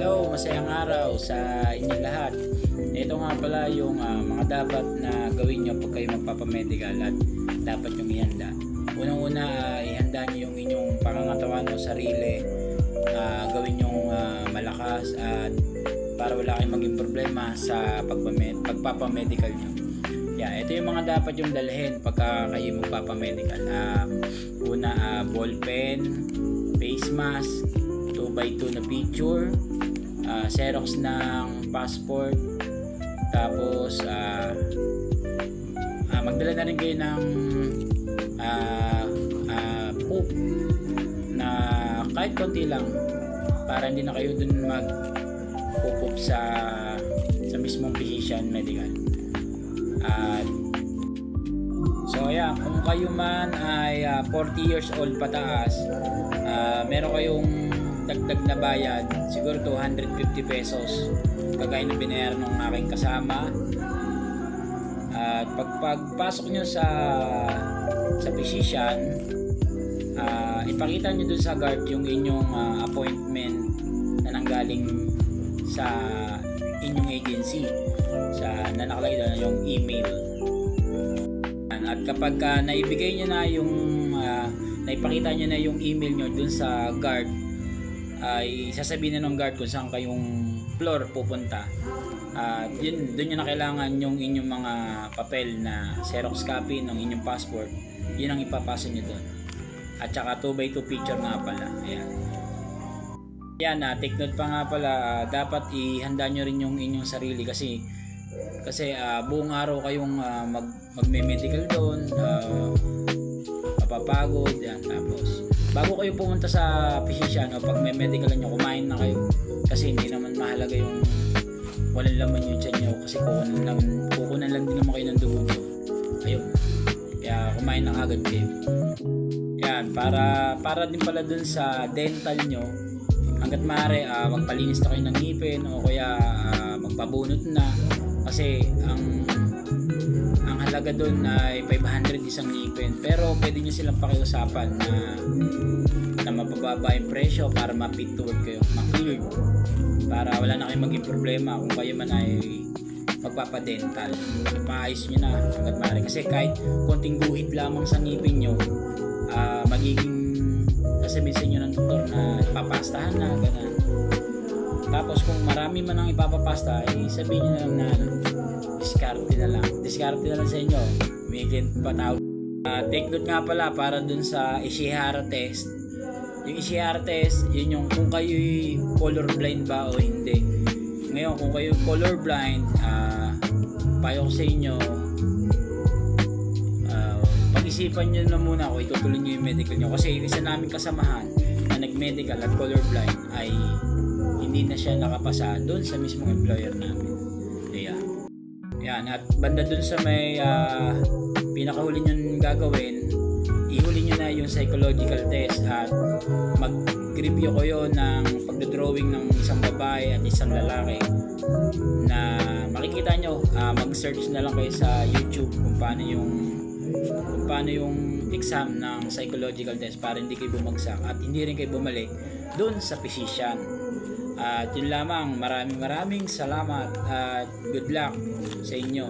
Hello, masayang araw sa inyong lahat. Ito nga pala yung mga dapat na gawin nyo pag kayo magpapamedical at dapat yung ihanda. Unang-una, ihanda nyo yung inyong pangangatawan o sarili. Gawin yung malakas at para wala kayong maging problema sa pagpapamedical nyo. Ito yung mga dapat yung dalhin pagka kayo magpapamedical. Una, ball pen, face mask, 2x2 na picture, Xerox ng passport, tapos magdala na rin kayo ng poop na kahit konti lang para hindi na kayo dun mag-poop sa mismong physician medical. So kung kayo man ay 40 years old pataas, meron kayong dagdag na bayad, siguro 250 pesos kagaya ng binayaran ng aking kasama. At pagpasok nyo sa physician, ipakita nyo dun sa guard yung inyong appointment na nanggaling sa inyong agency na nakalagay doon yung email. At kapag naibigay nyo na yung naipakita nyo na yung email nyo dun sa guard, ay sasabihin na ng guard kung saan kayong floor pupunta. Doon nyo na kailangan yung inyong mga papel na Xerox copy ng inyong passport. Yun ang ipapasa nyo doon. At saka 2x2 picture nga pala. Take note pa nga pala, dapat ihanda nyo rin yung inyong sarili kasi buong araw kayong magme-medical doon, mapapagod yan. Tapos bago kayo pumunta sa physician o pag may medical nyo, kumain na kayo kasi hindi naman mahalaga yung walang laman yung tiyan nyo kasi kukunan lang din naman kayo ng dugo nyo. Ayun, kaya kumain na agad kayo. Para din pala dun sa dental nyo, hanggat maaari magpalinis na kayo ng ngipin o kaya magpabunot na kasi ang halaga doon ay 500 isang ngipin, pero pwede nyo silang pakiusapan na mapababa yung presyo para ma-fit to work kayo, ma-clear, para wala na kayong maging problema kung kayo man ay magpapadental. Paayos nyo na hanggat maaari kasi kahit konting guhit lamang sa ngipin nyo, magiging sasabihin sa inyo ng doktor na ipapastahan na ganun. Tapos kung marami man ang ipapapasta, sabihin nyo na lang na diskarte na lang sa inyo. May patawag. Take note nga pala para dun sa Ishihara test. Yung Ishihara test, yun yung kung kayo colorblind ba o hindi. Ngayon kung kayo colorblind, payo ko sa inyo, pag-isipan nyo na muna kung itutuloy nyo yung medical nyo kasi yung isa naming kasamahan na nag-medical at colorblind ay hindi na siya nakapasa doon sa mismong employer namin. At banda doon sa may pinakahuli nyo gagawin, ihuli nyo na yung psychological test at mag-review kayo ng pagdodrawing ng isang babae at isang lalaki na makikita nyo. Mag-search na lang kayo sa YouTube kung paano yung exam ng psychological test para hindi kayo bumagsak at hindi rin kayo bumalik doon sa physician. At yun lamang, maraming salamat at good luck sa inyo.